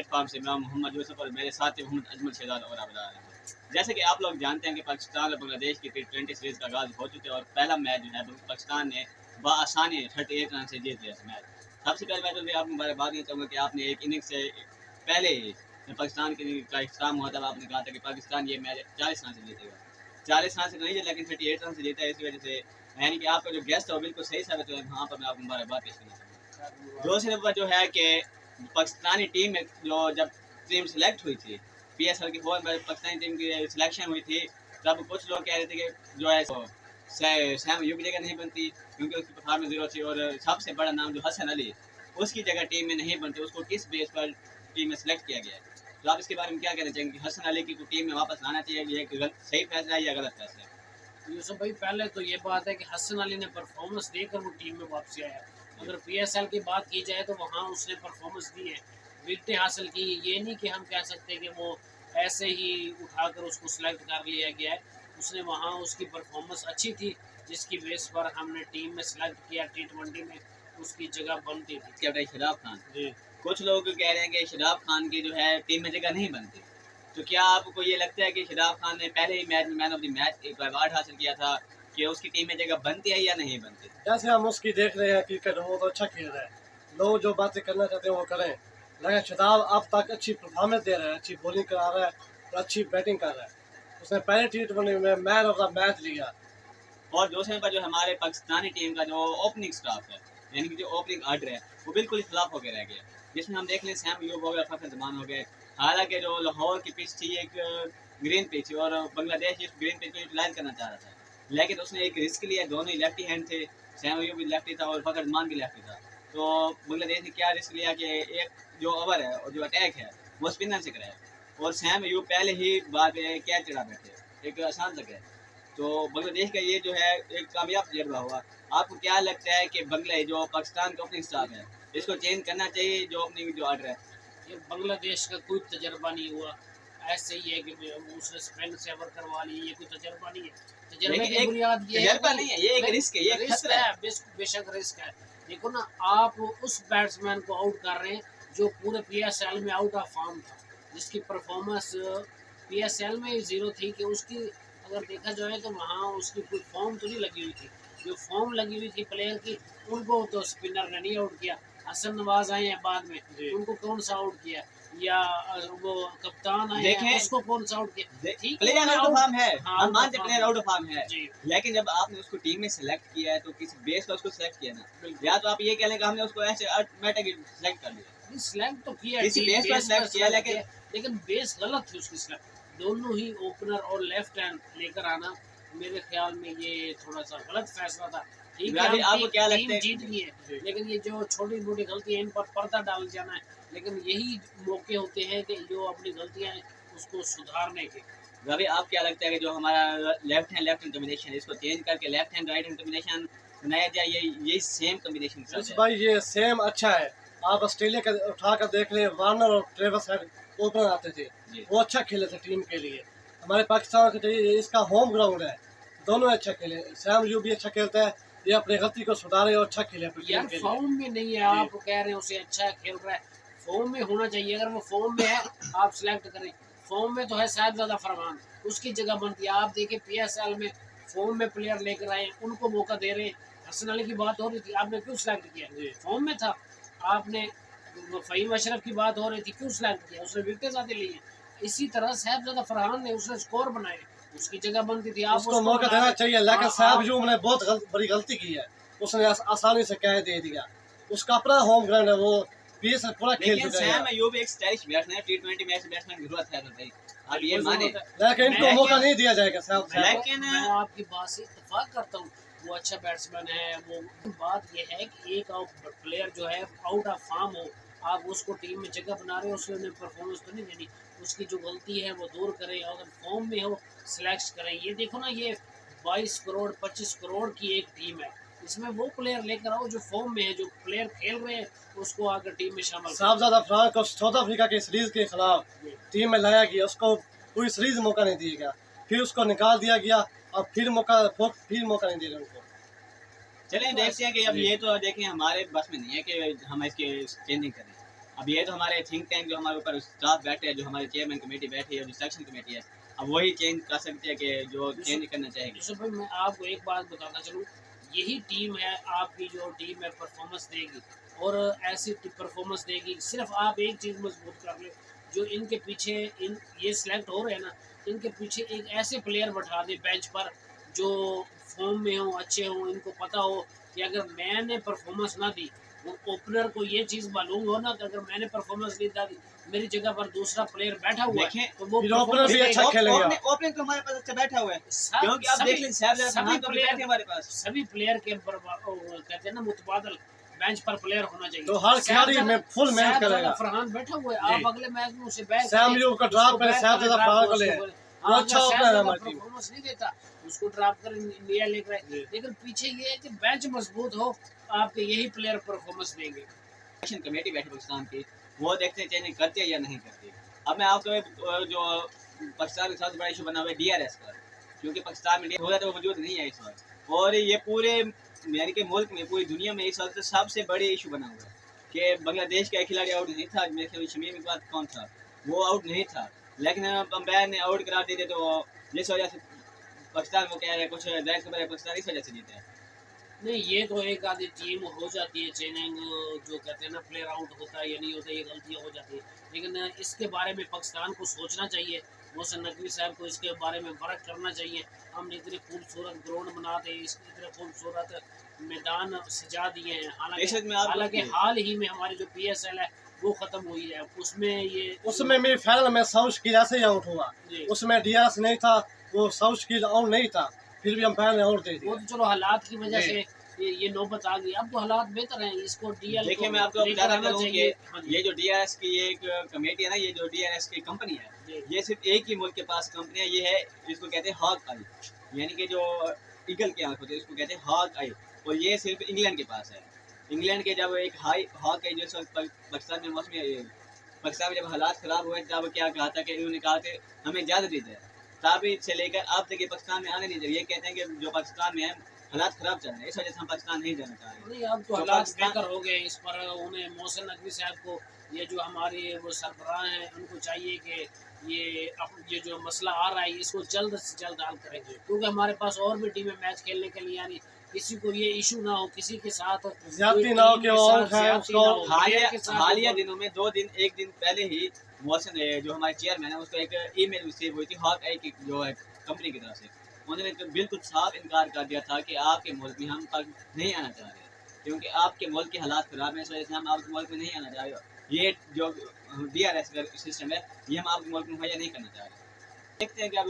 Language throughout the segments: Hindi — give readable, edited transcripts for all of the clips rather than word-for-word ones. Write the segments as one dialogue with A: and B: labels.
A: प्लेटफॉर्म से मैं मोहम्मद यूसुफ और मेरे साथ हैं मोहम्मद अजमल शहजाद और आबदार हैं। जैसे कि आप लोग जानते हैं कि पाकिस्तान और बांग्लादेश की T20 सीरीज़ का आगाज़ हो चुका है और पहला मैच जो है पाकिस्तान ने बआसानी 38 रन से जीत लिया था मैच। सबसे पहले मैं तो आपको मुबारकबाद देना चाहूँगा कि आपने एक इनिंग्स से पहले ही जब पाकिस्तान का इख्तिताम हुआ तब आपने कहा था कि पाकिस्तान ये मैच 40 रन से जीतेगा। 40 रन से नहीं जीता लेकिन 38 रन से जीता है। इसी वजह से यानी कि आपका जो गेस्ट है वो बिल्कुल सही साबित हुआ है। वहाँ पर मैं आपको मुबारकबाद पेश करना चाहूँगा। दूसरी नंबर जो है कि पाकिस्तानी टीम में जो जब टीम सेलेक्ट हुई थी PSL की पाकिस्तानी टीम की सिलेक्शन हुई थी तब कुछ लोग कह रहे थे कि जो है सैम अयूब की जगह नहीं बनती क्योंकि उसकी परफॉर्मेंस ज़ीरो थी और सबसे बड़ा नाम जो हसन अली उसकी जगह टीम में नहीं बनती, उसको किस बेस पर टीम में सेलेक्ट किया गया है। तो आप इसके बारे में क्या कहना चाहेंगे कि हसन अली की टीम में वापस लाना चाहिए, ये सही फैसला है या गलत फैसला है?
B: यूसुफ भाई, पहले तो ये बात है कि हसन अली ने परफॉर्मेंस देकर वो टीम में वापसी आया। अगर PSL की बात की जाए तो वहाँ उसने परफॉर्मेंस दी है, विकेटें हासिल की। ये नहीं कि हम कह सकते कि वो ऐसे ही उठाकर उसको सिलेक्ट कर लिया गया है। उसने वहाँ उसकी परफॉर्मेंस अच्छी थी जिसकी बेस पर हमने टीम में सेलेक्ट किया। T20 में उसकी जगह बनती थी।
A: क्या शराब खान
B: जी,
A: कुछ लोग कह रहे हैं कि शराब खान की जो है टीम में जगह नहीं बनती, तो क्या आपको ये लगता है कि शराब खान ने पहले ही मैच में मैन ऑफ द मैच एक अवार्ड हासिल किया था कि उसकी टीम में जगह बनती है या नहीं बनती?
C: जैसे हम उसकी देख रहे हैं क्रिकेट, वो तो अच्छा खेल रहा है, लोग जो बातें करना चाहते हैं वो करें, लेकिन शदाब अब तक अच्छी परफॉर्मेंस दे रहा है, अच्छी बॉलिंग करा रहा है और अच्छी बैटिंग कर रहा है। उसने पहले T20 में मैन ऑफ द मैच लिया।
A: और दूसरे पर जो हमारे पाकिस्तानी टीम का जो ओपनिंग स्टाफ है यानी कि जो ओपनिंग ऑर्डर है वो बिल्कुल ही खिलाफ होकर रह गया, जिसमें हम देख लें सैम अयूब हो गया, फखर जमान हो गए। हालांकि जो लाहौर की पिच थी एक ग्रीन पिच थी और बांग्लादेश इस ग्रीन पिच को यूटिलाइज करना चाह रहा था, लेकिन उसने एक रिस्क लिया। दोनों ही लेफ्टी हैंड थे, सैम अयूब भी लेफ्टी था और फखर जमान भी लेफ्टी था। तो बांग्लादेश ने क्या रिस्क लिया कि एक जो ओवर है और जो अटैक है वो स्पिनर से कराया और सैम अयूब पहले ही बाद में कैच चढ़ा बैठे, एक आसान जगह है। तो बांग्लादेश का ये जो है एक कामयाब तजर्बा हुआ। आपको क्या लगता है कि बांग्लादेश जो पाकिस्तान का ओपनिंग स्टाफ है इसको चेंज करना चाहिए, जो ओपनिंग जो ऑर्डर है?
B: ये बांग्लादेश का कोई तजर्बा नहीं हुआ, ऐसे ही है कि उसने स्पिन सेवर करवा ली, ये कोई तजर्बा नहीं है। तजर्बे की बुनियाद ये
A: तजर्बा नहीं है, ये एक रिस्क है, ये एक खतरा है।
B: बेशक रिस्क है। देखो ना, आप उस बैट्समैन को आउट कर रहे हैं जो पूरे PSL में आउट ऑफ फॉर्म था, जिसकी परफॉर्मेंस PSL में ज़ीरो थी। कि उसकी अगर देखा जाए तो वहाँ उसकी कोई फॉर्म तो नहीं लगी हुई थी। जो फॉर्म लगी हुई थी प्लेयर की, उनको तो स्पिनर ने नहीं आउट किया। हसन नवाज आए हैं बाद में, उनको कौन सा आउट किया? या वो कप्तान आए हैं, उसको कौन सा आउट किया? ठीक,
A: प्लेयर आउट ऑफ फॉर्म है,
B: हाँ,
A: हम मानते हैं प्लेयर आउट ऑफ फॉर्म है,
B: जी।
A: लेकिन जब आपने उसको टीम में सेलेक्ट किया है तो किस बेस पर उसको सेलेक्ट किया ना, या तो आप ये कह लें कि हमने उसको ऐसे ऑटोमेटिक सेलेक्ट कर लिया।
B: सिलेक्ट तो किया,
A: किसी बेस पर सेलेक्ट किया,
B: लेकिन बेस गलत थी उसकी सिलेक्ट। दोनों ही ओपनर और लेफ्ट हैंड लेकर आना मेरे ख्याल में ये थोड़ा सा गलत फैसला था। ठीक है,
A: आपको क्या लगता है?
B: जीत गई है, लेकिन ये जो छोटी मोटी गलती है इन पर पर्दा डाल जाना है। लेकिन यही मौके होते हैं कि जो अपनी गलतियां हैं उसको सुधारने के।
A: रवि, आप क्या लगता है कि जो हमारा लेफ्ट हैंड कॉम्बिनेशन इसको चेंज करके left hand right hand combination बनाया जाए, यही सेम कॉम्बिनेशन?
C: भाई ये सेम अच्छा है। आप ऑस्ट्रेलिया का उठा कर देख ले, वार्नर और ट्रेविस हेड ओपनर आते थे, वो अच्छा खेले थे टीम के लिए। हमारे पाकिस्तान के लिए इसका होम ग्राउंड है, दोनों अच्छा खेले। सैम अयूब भी अच्छा खेलता है, ये अपनी गलती को सुधारे और अच्छा खेले।
B: यार फॉर्म में नहीं है, आप कह रहे हैं उसे अच्छा खेल रहा है, फॉर्म में होना चाहिए। अगर वो फॉर्म में है आप सिलेक्ट करें। फॉर्म में तो है साहिबजादा फरमान, उसकी जगह बनती है। आप देखिए PSL में फॉर्म में प्लेयर लेकर आए, उनको मौका दे रहे हैं। हसन अली की बात हो रही थी, आपने क्यों सिलेक्ट किया? फॉर्म में था। आपने फ़हीम अशरफ की बात हो रही थी, क्यों सिलेक्ट किया? उसने विकेट ज़्यादा लिए। इसी तरह साहिबजादा फरहान ने उसने स्कोर बनाए, उसकी जगह बनती थी। आप
C: उसको मौका देना चाहिए, लेकिन साहब अयूब ने बहुत बड़ी गलती की है। उसने आसानी से कैच दे दिया। उसका अपना होम ग्राउंड है, वो पीस पूरा खेल चुका है।
A: सैम अयूब एक स्टाइलिश बैट्समैन है, T20 मैच बैट्समैन की जरूरत है भाई, आप ये माने,
C: लेकिन इनको मौका नहीं दिया जाएगा साहब।
A: लेकिन
B: मैं आपकी बात से इत्तेफाक करता हूँ, वो अच्छा बैट्समैन है। वो बात ये है कि एक प्लेयर जो है आउट ऑफ फॉर्म हो, आप उसको टीम में जगह बना रहे हो, उसने परफॉर्मेंस तो नहीं देनी। उसकी जो गलती है वो दूर करें, अगर फॉर्म में हो सिलेक्ट करें। ये देखो ना, ये 22 करोड़ 25 करोड़ की एक टीम है, इसमें वो प्लेयर लेकर आओ जो फॉर्म में है, जो प्लेयर खेल रहे हैं, उसको आकर टीम में शामिल।
C: साहिबजादा फरहान को साउथ अफ्रीका के सीरीज के खिलाफ टीम में लाया गया, उसको कोई सीरीज मौका नहीं दिया गया, फिर उसको निकाल दिया गया और फिर मौका नहीं दिया उनको।
A: चलें देखते हैं कि अब ये तो देखें हमारे बस में नहीं है कि हम इसके चेंजिंग करें। अब ये तो हमारे थिंक टैंक जो हमारे ऊपर स्टाफ बैठे हैं, जो हमारे चेयरमैन कमेटी बैठी है, जो सेक्शन कमेटी है, अब वही चेंज कर सकती है कि जो चेंज करना चाहेगी।
B: यूसुफ भाई मैं आपको एक बात बताता चलूँ, यही टीम है आपकी जो टीम है परफॉर्मेंस देगी और ऐसी परफॉर्मेंस देगी। सिर्फ आप एक चीज़ मजबूत कर ले, जो इनके पीछे इन ये सिलेक्ट हो रहे हैं ना, इनके पीछे एक ऐसे प्लेयर बैठा दे बेंच पर जो फॉर्म में हो, अच्छे हो, इनको पता हो कि अगर मैंने परफॉर्मेंस ना दी, वो ओपनर को ये चीज़ मालूम हो ना कि अगर मैंने परफॉर्मेंस नहीं दी, मेरी जगह पर दूसरा प्लेयर बैठा हुआ है तो वो
C: ओपनर भी अच्छा खेलेगा।
A: ओपनिंग तो हमारे पास अच्छा बैठा हुआ है, क्योंकि आप देख लीजिए सभी प्लेयर हमारे पास,
B: सभी प्लेयर के कहते हैं ना मुतबादल बेंच पर प्लेयर होना चाहिए।
C: तो हर खिलाड़ी में फुल मेहनत करेगा।
B: फरहान बैठा हुआ है, आप अगले मैच में उसे बैक
C: सैम यूब का ड्रॉप करे, सैम ज्यादा फरहान को ले, वो अच्छा ओपनर है हमारी टीम।
B: परफॉर्मेंस नहीं देता उसको ड्रॉप कर इंडिया लेकर आए, लेकिन पीछे ये है कि बेंच मजबूत हो, आपके यही प्लेयर परफॉर्मेंस देंगे।
A: सेक्शन कमेटी बैठी पाकिस्तान की, वो देखते हैं चेंज करते हैं या नहीं करते। अब मैं आपको जो पाकिस्तान के साथ बड़ा इशू बना हुआ है DRS का, क्योंकि पाकिस्तान में हो जाता है वो मौजूद नहीं है इस वक्त, और ये पूरे यानी कि मुल्क में पूरी दुनिया में इस वक्त सबसे बड़े इशू बना हुआ है कि बांग्लादेश का एक खिलाड़ी आउट नहीं था, मेरे ख्याल में शमीम इकबाल कौन था, वो आउट नहीं था, लेकिन अंपायर ने आउट करार दे दिया, तो जिस वजह से पाकिस्तान को कह रहे हैं कुछ जायज़ खबर है पाकिस्तान इस वजह से जीता है।
B: नहीं, ये तो एक आधी टीम हो जाती है चेंजिंग, जो कहते हैं ना प्लेयर आउट होता है या नहीं होता, ये गलतियाँ हो जाती है, लेकिन इसके बारे में पाकिस्तान को सोचना चाहिए, मोहसिन नकवी साहब को इसके बारे में वर्क करना चाहिए। हमने इतने खूबसूरत ग्राउंड बनाते, इतने खूबसूरत मैदान सजा दिए हैं, हालांकि हाल ही में हमारी जो PSL है वो ख़त्म हुई है, उसमें मेरे फाइनल में साउथ की ऐसे ही आउट हुआ, उसमें DRS नहीं था, वो साउथ की आउट नहीं था, फिर भी अंपायर ने आउट दे दिया। वो तो चलो हालात की वजह से ये नौबत आ गई, अब तो हालात बेहतर हैं, इसको DL
A: देखिए मैं आपको बताना चाहूँ कि ये जो DRS की ये एक कमेटी है ना, ये जो DRS की कंपनी है, ये सिर्फ एक ही मुल्क के पास कंपनी है, ये है जिसको कहते हैं हॉक आई, यानी कि जो ईगल के आँख होते हैं इसको कहते हैं हॉक आई, और ये सिर्फ इंग्लैंड के पास है। इंग्लैंड के जब एक हाई हॉक आई जो पाकिस्तान में मौसम पाकिस्तान में जब हालात ख़राब हुए तब क्या कहा था कि इन्होंने कहा कि हमें इजाज़त दी जाए, तब से लेकर अब तक ये पाकिस्तान में आने नहीं चाहिए। ये कहते हैं कि जो पाकिस्तान में है हालात ख़राब चल रहे हैं, इस वजह से हम पाकिस्तान नहीं जाना चाह रहे।
B: नहीं, अब तो हालात बेहतर हो गए, इस पर उन्हें मोहसिन नकवी साहब को, ये जो हमारे वो सरबराह हैं, उनको चाहिए कि ये जो मसला आ रहा है इसको जल्द से जल्द हल करेंगे, क्योंकि हमारे पास और भी टीमें मैच खेलने के लिए, यानी किसी को ये इशू ना हो, किसी के साथ
C: ज्यादती ना हो कि
A: हालिया दिनों में एक दिन पहले ही मोहसिन जो हमारे चेयरमैन है उसको एक ईमेल रिसीव हुई थी हॉक आई की जो है कंपनी की तरफ से, उन्होंने बिल्कुल साफ इनकार कर दिया था कि आपके मुल्क में हम नहीं आना चाह रहे, क्योंकि आपके मुल्क के हालात ख़राब हैं, इस वजह से हम आपके मुल्क में नहीं आना चाह रहे। ये जो DRS सिस्टम है ये हम आपके मुल्क में मुहैया नहीं करना चाह रहे। देखते हैं कि अब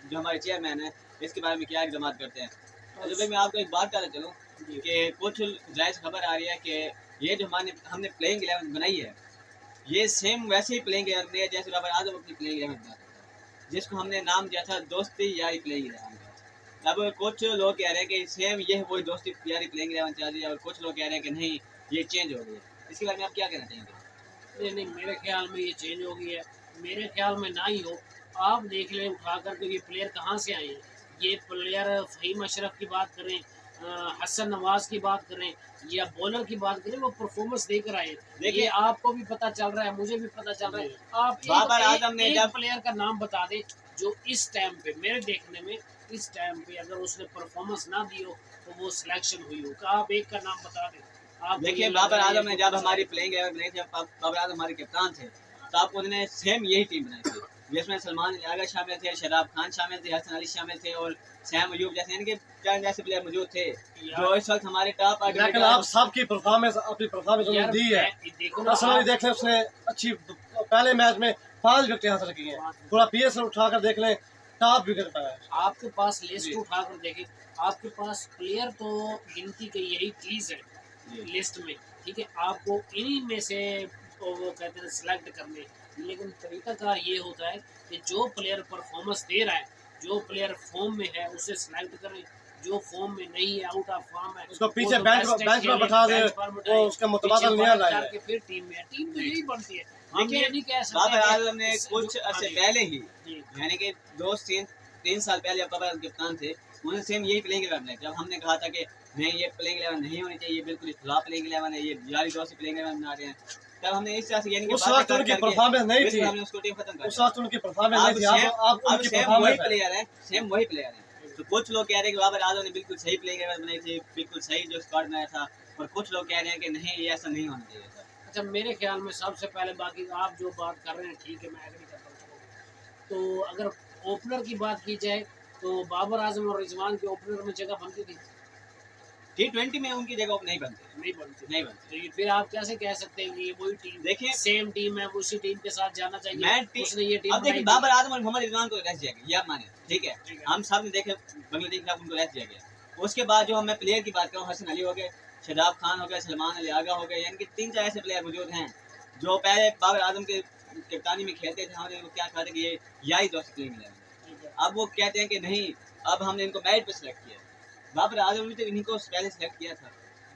A: जो हमारे चेयरमैन है इसके बारे में क्या इकदाम करते हैं। तो भाई मैं आपको एक बात कहना चलूँ कि कुछ जायज़ खबर आ रही है कि ये जो हमने प्लेइंग 11 बनाई है, ये सेम वैसे ही प्लेइंग 11 बनाई है जैसे बाबर आजम अपनी प्लेइंग 11 बनाता था, जिसको हमने नाम दिया था दोस्ती यारी प्लेइंग 11। अब कुछ लोग कह रहे हैं कि सेम ये वही दोस्ती यारी प्लेइंग 11 चल रही है, और कुछ लोग कह रहे हैं कि नहीं ये चेंज हो गई है। इसके बारे में आप क्या कहना चाहेंगे?
B: नहीं, मेरे ख्याल में ये चेंज हो गई है, मेरे ख्याल में ना ही हो। आप देख लें उठा कर के ये प्लेयर कहाँ से आए हैं, ये प्लेयर फ़हीम अशरफ की बात करें, हसन नवाज की बात करें या बॉलर की बात करें, वो परफॉर्मेंस देकर आए। देखिए आपको भी पता चल रहा है, मुझे भी पता चल रहा है, आप
A: बाबर आजम ने जब
B: प्लेयर का नाम बता दें जो इस टाइम पे मेरे देखने में इस टाइम पे अगर उसने परफॉर्मेंस ना दी हो तो वो सिलेक्शन हुई हो, तो आप एक का नाम बता दें। आप
A: देखिए बाबर आजम ने जब हमारी प्लेइंग 11 बनाई थी, बाबर आजम हमारे कप्तान थे, तो आप उन्होंने सेम यही टीम बनाई थी जिसमें सलमान आगा शामिल थे, शराब खान शामिल थे, हसन अली शामिल थे और सैम अयूब जैसे यानी कि चंद ऐसे प्लेयर मौजूद थे जो इस वक्त हमारे टॉप।
C: लेकिन आप सबकी परफॉर्मेंस अपनी परफॉर्मेंस दी है, हसन अली देख लें उसने अच्छी पहले मैच में 5 विकेट हासिल की हैं, थोड़ा PSL उठाकर देख लें टॉप विकेट पाया।
B: आपके पास लिस्ट उठाकर देखें, आपके पास प्लेयर तो गिनती के यही 30 है लिस्ट में, ठीक है, आपको इन्हीं में से वो कहते हैं सिलेक्ट करने, लेकिन तरीकाकार ये होता है कि जो प्लेयर परफॉर्मेंस दे रहा है, जो प्लेयर फॉर्म में है उसे सिलेक्ट करें, जो फॉर्म में नहीं है, आउट ऑफ फॉर्म है,
C: उसको पीछे बेंच पर बैठा दे, वो उसके मुतबादल नहीं आना है,
B: फिर टीम में टीम तो यही बनती है।
A: बाबर आजम ने कुछ अर्से पहले ही यानी कि 2-3 साल पहले जब बाबर आजम कप्तान थे, उन्होंने सेम यही प्लेइंग 11 बनाई। जब हमने कहा था कि नहीं ये प्लेइंग 11 नहीं होनी चाहिए, ये बिल्कुल खिलाफ प्लेइंग 11 है, ये यारी दोस्ती प्लेइंग 11 बना रहे हैं, तब हमने इस तरह से यानी कि
C: उस वक्त उनकी परफॉर्मेंस नहीं थी,
A: हमने उसको टीम खत्म कर
C: उस वक्त उनकी परफॉर्मेंस नहीं थी। आप उनकी
A: सेम वही
C: परफॉर्मेंस है।
A: प्लेयर है, सेम वही प्लेयर है। तो कुछ लोग कह रहे हैं कि बाबर आजम ने बिल्कुल सही प्लेयर बनाई थी, बिल्कुल सही जो स्क्वाड बनाया था, और कुछ लोग कह रहे हैं कि नहीं ये ऐसा नहीं होना चाहिए था।
B: अच्छा मेरे ख्याल में सबसे पहले, बाकी आप जो बात कर रहे हैं ठीक है, मैं एग्री करता हूँ। तो अगर ओपनर की बात की जाए तो बाबर आजम और रिजवान के ओपनर में जगह बनती थी,
A: T20 में उनकी जगह नहीं बनती,
B: नहीं बनती।
A: नहीं बनती।
B: तो फिर आप कैसे कह सकते हैं कि ये वही टीम,
A: देखिए
B: सेम टीम है, उसी टीम के साथ जाना चाहिए, उसने ये टीम
A: अब देखिए
B: बनाई
A: बाबर आजम और मोहम्मद रिजवान को रेस्ट दिया गया, ये आप माने, ठीक है, हम सब ने देखे बांग्लादेश के खिलाफ उनको रेस्ट दिया गया। उसके बाद जो मैं प्लेयर की बात करूँ, हसन अली हो गए, शादाब खान हो गया, सलमान अली आगा हो गए, यानी कि 3-4 ऐसे प्लेयर मौजूद हैं जो पहले बाबर आजम के कप्तानी में खेलते थे। हमने वो क्या कहते कि ये याई दोस्त प्लेइंग इलेवन, अब वो कहते हैं कि नहीं अब हमने इनको मेरिट पे सिलेक्ट किया। बाबर आजम ने तो इन्हीं को पहले सिलेक्ट किया था।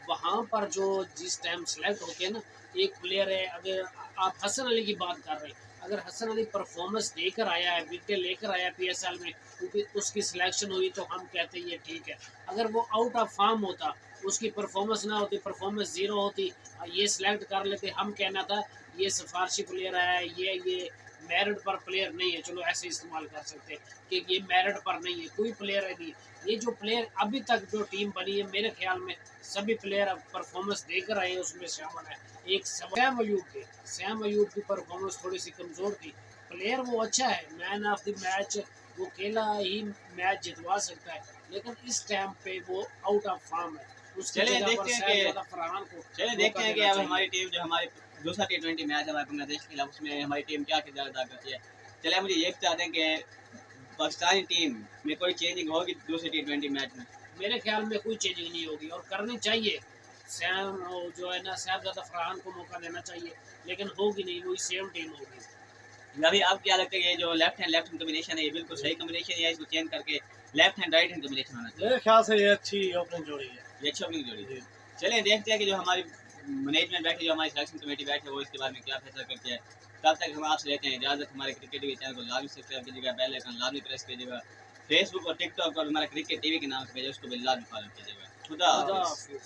B: वहाँ पर जो जिस टाइम सेलेक्ट होते हैं ना, एक प्लेयर है, अगर आप हसन अली की बात कर रहे हैं, अगर हसन अली परफॉर्मेंस देकर आया है, विकेट लेकर आया है PSL में, क्योंकि उसकी सिलेक्शन हुई तो हम कहते हैं ये ठीक है। अगर वो आउट ऑफ फॉर्म होता, उसकी परफॉर्मेंस ना होती, परफॉर्मेंस जीरो होती, ये सिलेक्ट कर लेते, हम कहना था ये सिफारशी प्लेयर है, ये मेरिट पर प्लेयर नहीं है, चलो ऐसे इस्तेमाल कर सकते हैं कि ये मेरिट पर नहीं है, कोई प्लेयर है नहीं। ये जो प्लेयर अभी तक जो टीम बनी है, मेरे ख्याल में सभी प्लेयर अब परफॉर्मेंस देकर आए हैं, उसमें शामिल है। एक सैम अयूब की परफॉर्मेंस थोड़ी सी कमज़ोर थी, प्लेयर वो अच्छा है, मैन ऑफ द मैच, वो अकेला ही मैच जितवा सकता है, लेकिन इस टाइम पे वो आउट ऑफ फॉर्म है।
A: चलिए देखते हैं कि अब हमारी टीम जो हमारी दूसरा T20 मैच हमारे बांग्लादेश के खिलाफ, उसमें हमारी टीम क्या किरदार अदा करती है। चलिए मुझे ये बता दें कि पाकिस्तानी टीम में कोई चेंजिंग होगी दूसरे T20 मैच में?
B: मेरे ख्याल में कोई चेंजिंग नहीं होगी, और करनी चाहिए। सैम जो है ना, साहबजादा फरहान को मौका देना चाहिए, लेकिन होगी नहीं, वही सेम टीम होगी।
A: अभी आप क्या लगता है ये जो लेफ्ट हैंड कॉम्बिनेशन है, ये बिल्कुल सही कॉम्बिनेशन है, इसको चेंज करके left hand right hand combination होना चाहिए?
C: मेरे ख्याल से ये अच्छी ओपनिंग जोड़ी है,
A: ये अच्छी ओपनिंग जोड़ी है। चलिए देखते हैं कि जो हमारी मैनेजमेंट बैठी, जो हमारी सिलेक्शन कमेटी बैठी है, वो इसके बारे में क्या फैसला करती है। तब तक हम आपसे लेते हैं इजाज़त। हमारे क्रिकेट टीवी चैनल को लाजमी सब्सक्राइब कीजिएगा, बेल आइकन लाजमी प्रेस कीजिएगा, फेसबुक और टिकटॉक और हमारा क्रिकेट टीवी के नाम से भेजा उसको भी लाजमी फॉलो कीजिएगा। खुदा हाफिज़।